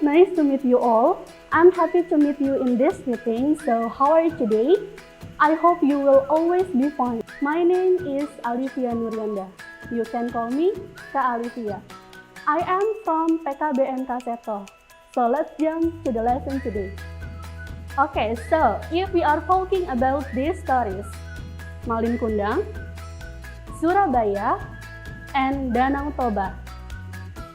nice to meet you all. I'm happy to meet you in this meeting. So how are you today? I hope you will always be fine. My name is Alivia Nurianda. You can call me Kak Alivia. I am from PKBM Kaseto. So let's jump to the lesson today. Okay, so if we are talking about these stories, Malin Kundang, Surabaya, and Danau Toba.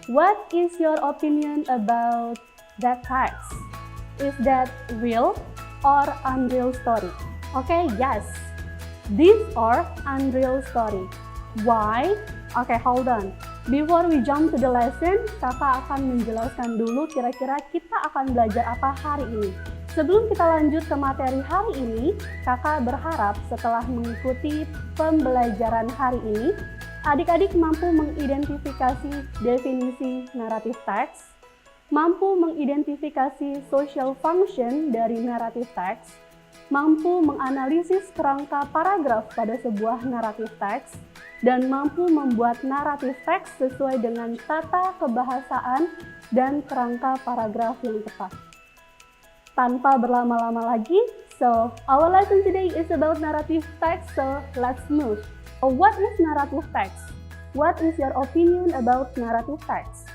What is your opinion about that text? Is that real or unreal story? Okay, yes, these are unreal story. Why? Okay, hold on. Before we jump to the lesson, kakak akan menjelaskan dulu kira-kira kita akan belajar apa hari ini. Sebelum kita lanjut ke materi hari ini, kakak berharap setelah mengikuti pembelajaran hari ini, adik-adik mampu mengidentifikasi definisi naratif teks, mampu mengidentifikasi social function dari naratif teks, mampu menganalisis kerangka paragraf pada sebuah naratif teks, dan mampu membuat naratif teks sesuai dengan tata kebahasaan dan kerangka paragraf yang tepat. Tanpa berlama-lama lagi, so our lesson today is about narrative text, so let's move. What is narrative text? What is your opinion about narrative text?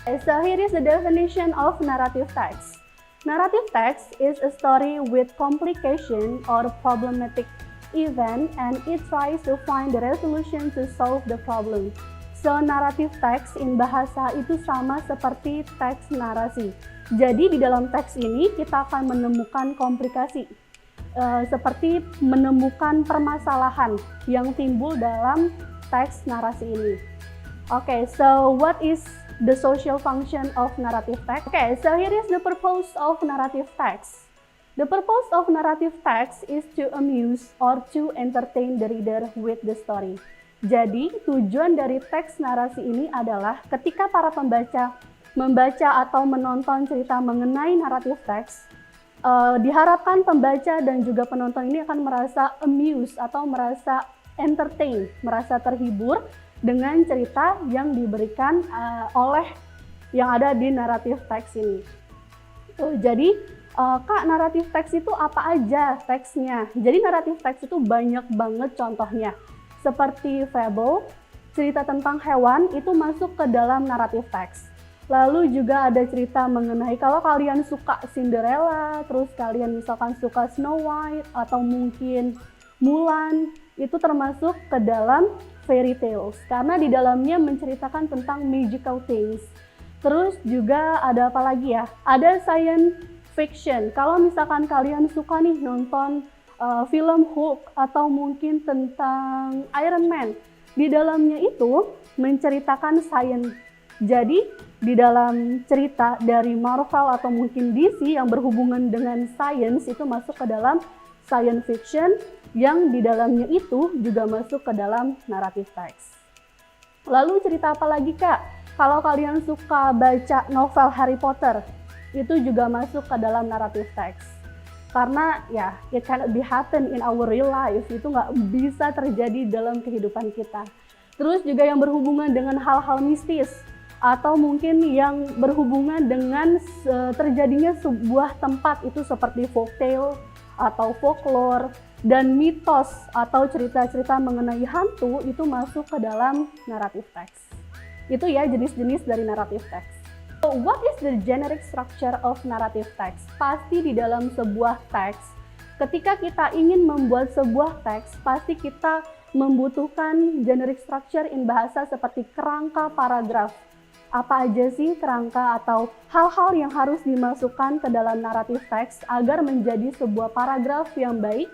Okay, so here is the definition of narrative text. Narrative text is a story with complication or problematic event and it tries to find the resolution to solve the problem. So narrative text in bahasa itu sama seperti teks narasi. Jadi di dalam teks ini kita akan menemukan komplikasi. Seperti menemukan permasalahan yang timbul dalam teks narasi ini. Okay, so what is the social function of narrative text? Okay, so here is the purpose of narrative text. The purpose of narrative text is to amuse or to entertain the reader with the story. Jadi, tujuan dari teks narasi ini adalah ketika para pembaca membaca atau menonton cerita mengenai naratif teks, diharapkan pembaca dan juga penonton ini akan merasa amuse atau merasa entertain, merasa terhibur dengan cerita yang diberikan oleh yang ada di naratif teks ini. Jadi, Kak, naratif teks itu apa aja teksnya? Jadi naratif teks itu banyak banget contohnya. Seperti fable, cerita tentang hewan itu masuk ke dalam naratif teks. Lalu juga ada cerita mengenai kalau kalian suka Cinderella, terus kalian misalkan suka Snow White atau mungkin Mulan, itu termasuk ke dalam fairy tales karena di dalamnya menceritakan tentang magical things. Terus juga ada apa lagi ya? Ada science fiction. Kalau misalkan kalian suka nih nonton film Hulk atau mungkin tentang Iron Man, di dalamnya itu menceritakan science. Jadi di dalam cerita dari Marvel atau mungkin DC yang berhubungan dengan science itu masuk ke dalam science fiction yang di dalamnya itu juga masuk ke dalam naratif teks. Lalu cerita apa lagi Kak? Kalau kalian suka baca novel Harry Potter, itu juga masuk ke dalam naratif teks. Karena ya, it cannot be happen in our real life, itu nggak bisa terjadi dalam kehidupan kita. Terus juga yang berhubungan dengan hal-hal mistis, atau mungkin yang berhubungan dengan terjadinya sebuah tempat itu seperti folktale atau folklore dan mitos atau cerita-cerita mengenai hantu itu masuk ke dalam naratif teks. Itu ya jenis-jenis dari naratif teks. So, what is the generic structure of narrative text? Pasti di dalam sebuah teks, ketika kita ingin membuat sebuah teks, pasti kita membutuhkan generic structure in bahasa seperti kerangka paragraf. Apa aja sih kerangka atau hal-hal yang harus dimasukkan ke dalam naratif teks agar menjadi sebuah paragraf yang baik?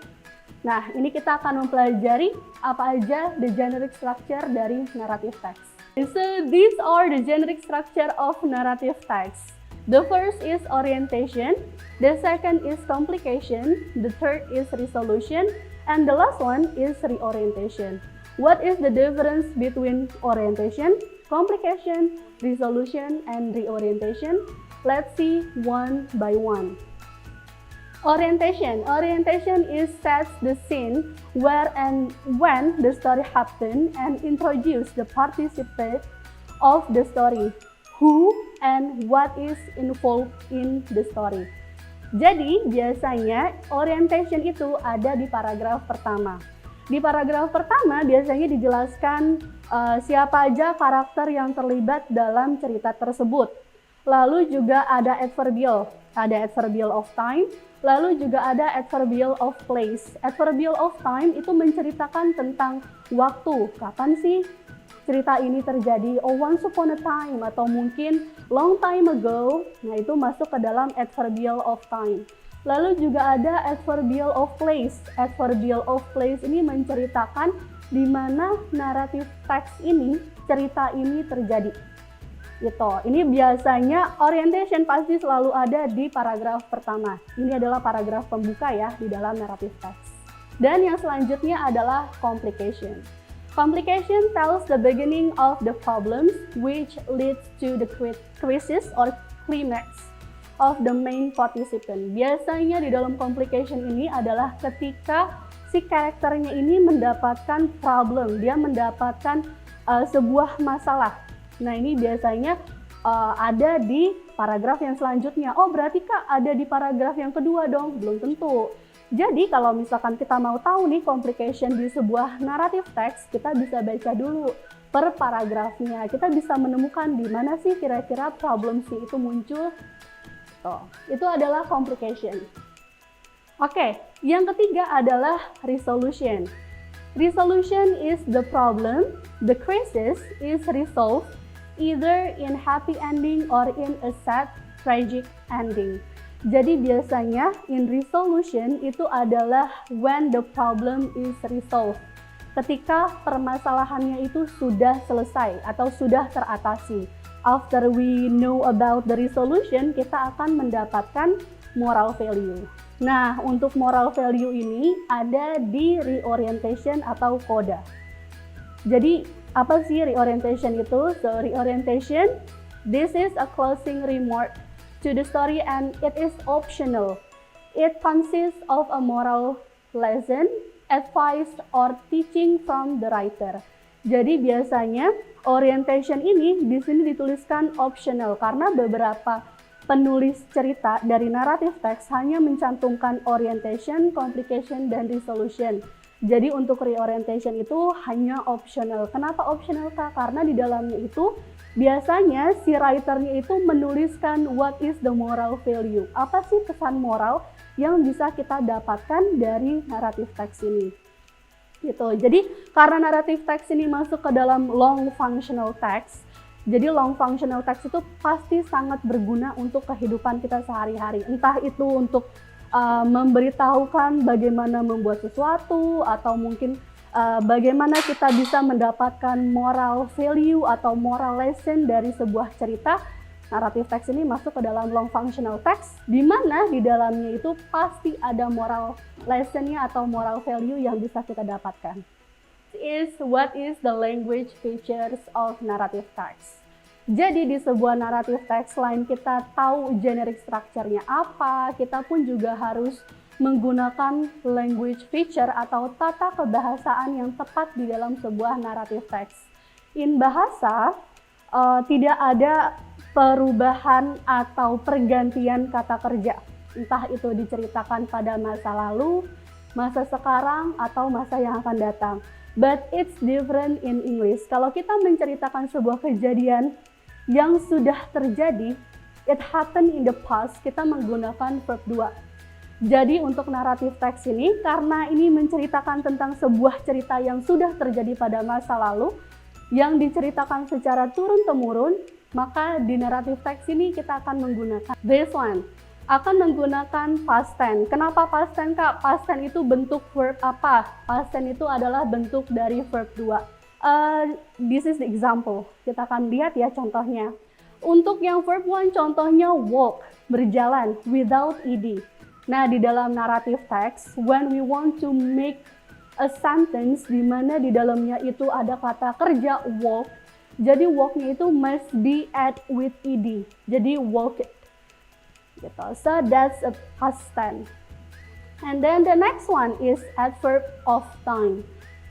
Nah, ini kita akan mempelajari apa aja the generic structure dari naratif teks. So, these are the generic structure of narrative text. The first is orientation, the second is complication, the third is resolution, and the last one is reorientation. What is the difference between orientation, complication, resolution, and reorientation? Let's see one by one. Orientation. Orientation is sets the scene where and when the story happened and introduce the participant of the story. who and what is involved in the story. Jadi biasanya orientation itu ada di paragraf pertama. Di paragraf pertama biasanya dijelaskan siapa aja karakter yang terlibat dalam cerita tersebut. Lalu juga ada adverbial of time, lalu juga ada adverbial of place. Adverbial of time itu menceritakan tentang waktu, kapan sih cerita ini terjadi, once upon a time, atau mungkin long time ago. Nah, itu masuk ke dalam adverbial of time. Lalu juga ada adverbial of place. Adverbial of place ini menceritakan di mana naratif teks ini, cerita ini terjadi. Gitu. Ini biasanya orientation pasti selalu ada di paragraf pertama. Ini adalah paragraf pembuka ya di dalam naratif teks. Dan yang selanjutnya adalah complication. Complication tells the beginning of the problems which leads to the crisis or climax of the main participant. Biasanya di dalam complication ini adalah ketika si karakternya ini mendapatkan problem, dia mendapatkan sebuah masalah. Nah, ini biasanya ada di paragraf yang selanjutnya. Oh, berarti Kak ada di paragraf yang kedua dong? Belum tentu. Jadi kalau misalkan kita mau tahu nih complication di sebuah naratif teks, kita bisa baca dulu per paragrafnya. Kita bisa menemukan di mana sih kira-kira problem sih itu muncul. Tuh, itu adalah complication. Oke, yang ketiga adalah resolution. Resolution is the problem, the crisis is resolved either in happy ending or in a sad, tragic ending. Jadi biasanya in resolution itu adalah when the problem is resolved. Ketika permasalahannya itu sudah selesai atau sudah teratasi. After we know about the resolution, kita akan mendapatkan moral value. Nah, untuk moral value ini ada di reorientation atau coda. Jadi apa sih reorientation itu? So reorientation, this is a closing remark to the story and it is optional. It consists of a moral lesson, advice, or teaching from the writer. Jadi biasanya orientation ini di sini dituliskan optional karena beberapa penulis cerita dari naratif teks hanya mencantumkan orientation, complication, dan resolution. Jadi untuk reorientation itu hanya optional. Kenapa optional Kak? Karena di dalamnya itu biasanya si writernya itu menuliskan what is the moral value. Apa sih pesan moral yang bisa kita dapatkan dari naratif teks ini? Gitu. Jadi karena naratif teks ini masuk ke dalam long functional text, jadi long functional text itu pasti sangat berguna untuk kehidupan kita sehari-hari. Entah itu untuk memberitahukan bagaimana membuat sesuatu atau mungkin bagaimana kita bisa mendapatkan moral value atau moral lesson dari sebuah cerita. Naratif teks ini masuk ke dalam long functional text di mana di dalamnya itu pasti ada moral lessonnya atau moral value yang bisa kita dapatkan. What is the language features of narrative text? Jadi di sebuah naratif teks selain kita tahu generic structure-nya apa, kita pun juga harus menggunakan language feature atau tata kebahasaan yang tepat di dalam sebuah naratif teks. In bahasa, tidak ada perubahan atau pergantian kata kerja. Entah itu diceritakan pada masa lalu, masa sekarang, atau masa yang akan datang. But it's different in English. Kalau kita menceritakan sebuah kejadian yang sudah terjadi, it happened in the past, kita menggunakan verb 2. Jadi untuk naratif teks ini, karena ini menceritakan tentang sebuah cerita yang sudah terjadi pada masa lalu, yang diceritakan secara turun-temurun, maka di naratif teks ini kita akan menggunakan this one, akan menggunakan past tense. Kenapa past tense Kak? Past tense itu bentuk verb apa? Past tense itu adalah bentuk dari verb 2. This is the example. Kita akan lihat ya contohnya. Untuk yang verb 1 contohnya walk, berjalan without ed. Nah, di dalam naratif text, when we want to make a sentence di mana di dalamnya itu ada kata kerja walk, jadi walk-nya itu must be add with ed. Jadi walk it. Gitu. So that's a past tense. And then the next one is adverb of time.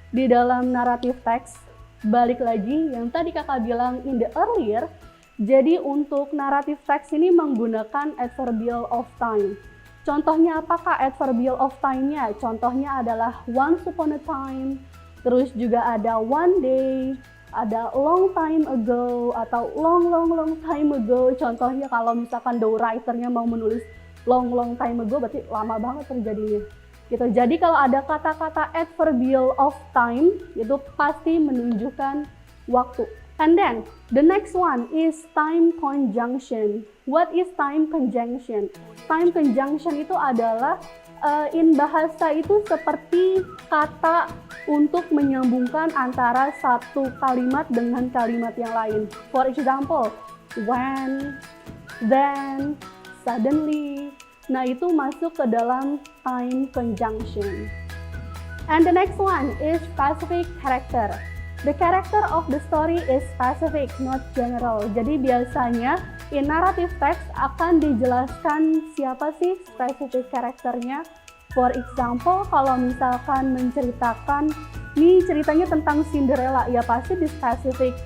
Di dalam naratif teks, balik lagi yang tadi kakak bilang in the earlier, Jadi untuk narrative text ini menggunakan adverbial of time. Contohnya apakah adverbial of time-nya? Contohnya adalah once upon a time, terus juga ada one day, ada long time ago, atau long time ago. Contohnya kalau misalkan the writer-nya mau menulis long time ago, berarti lama banget terjadinya. Gitu. Jadi kalau ada kata-kata adverbial of time, itu pasti menunjukkan waktu. And then, the next one is time conjunction. What is time conjunction? Time conjunction itu adalah in bahasa itu seperti kata untuk menyambungkan antara satu kalimat dengan kalimat yang lain. For example, when, then, suddenly. Nah, itu masuk ke dalam time conjunction. And the next one is specific character. The character of the story is specific, not general. Jadi biasanya in narrative text akan dijelaskan siapa sih specific karakternya. For example, kalau misalkan menceritakan, nih ceritanya tentang Cinderella, ya pasti di specific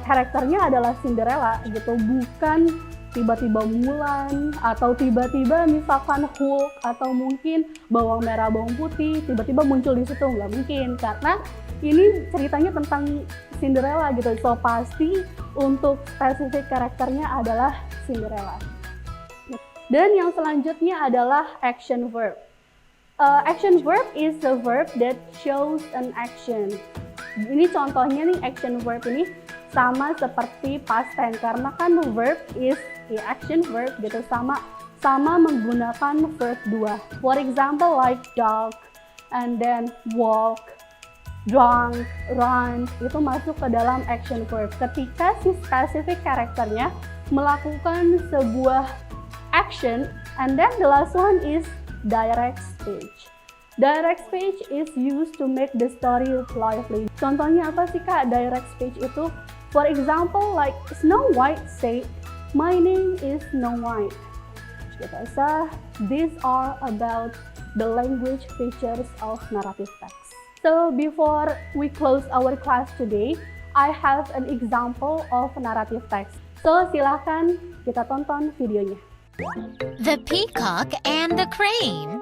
karakternya adalah Cinderella gitu, bukan tiba-tiba Mulan, atau tiba-tiba misalkan Hulk, atau mungkin bawang merah, bawang putih, tiba-tiba muncul di situ, nggak mungkin, karena ini ceritanya tentang Cinderella gitu, so pasti untuk spesifik karakternya adalah Cinderella. Dan yang selanjutnya adalah action verb. Action verb is a verb that shows an action. Ini contohnya nih, action verb ini sama seperti past tense, karena kan verb is the action verb gitu, sama menggunakan verb 2. For example, like dog, and then walk, drunk, run, itu masuk ke dalam action verb. Ketika si specific karakternya melakukan sebuah action, and then the last one is direct speech. Direct speech is used to make the story lively. Contohnya apa sih Kak direct speech itu? For example, like Snow White said, "My name is Snow White." So these are about the language features of narrative text. So before we close our class today, I have an example of narrative text. So silahkan kita tonton videonya. The Peacock and the Crane.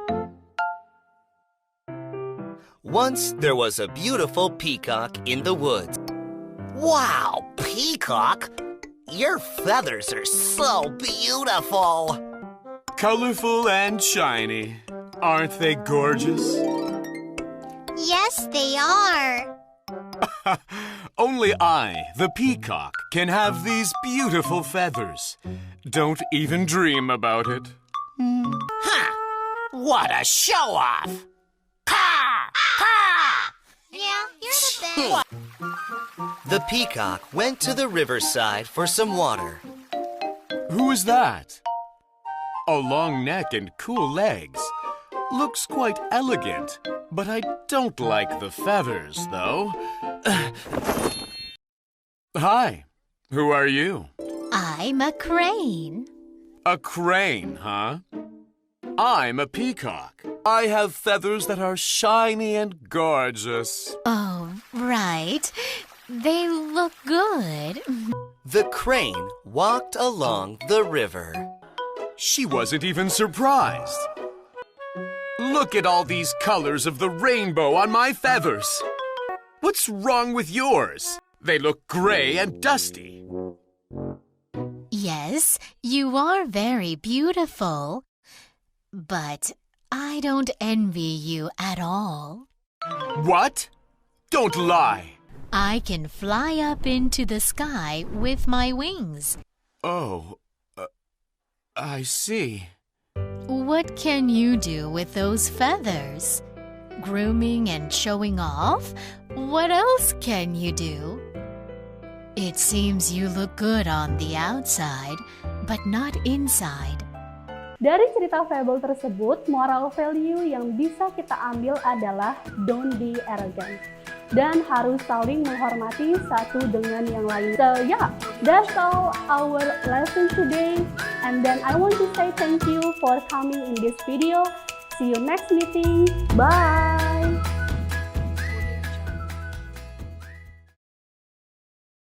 Once there was a beautiful peacock in the woods. Wow, Peacock! Your feathers are so beautiful! Colorful and shiny. Aren't they gorgeous? Yes, they are. Only I, the peacock, can have these beautiful feathers. Don't even dream about it. Ha! What a show-off! Ha! Ha! Yeah, you're the best. The peacock went to the riverside for some water. Who is that? A long neck and cool legs. Looks quite elegant, but I don't like the feathers, though. Hi, who are you? I'm a crane. A crane, huh? I'm a peacock. I have feathers that are shiny and gorgeous. Oh, right. They look good. The crane walked along the river. She wasn't even surprised. Look at all these colors of the rainbow on my feathers. What's wrong with yours? They look gray and dusty. Yes, you are very beautiful. But I don't envy you at all. What? Don't lie. I can fly up into the sky with my wings. Oh, I see. What can you do with those feathers? Grooming and showing off? What else can you do? It seems you look good on the outside, but not inside. Dari cerita fable tersebut, moral value yang bisa kita ambil adalah don't be arrogant. Dan harus saling menghormati satu dengan yang lain. So yeah, that's all our lesson today. And then I want to say thank you for coming in this video. See you next meeting. Bye!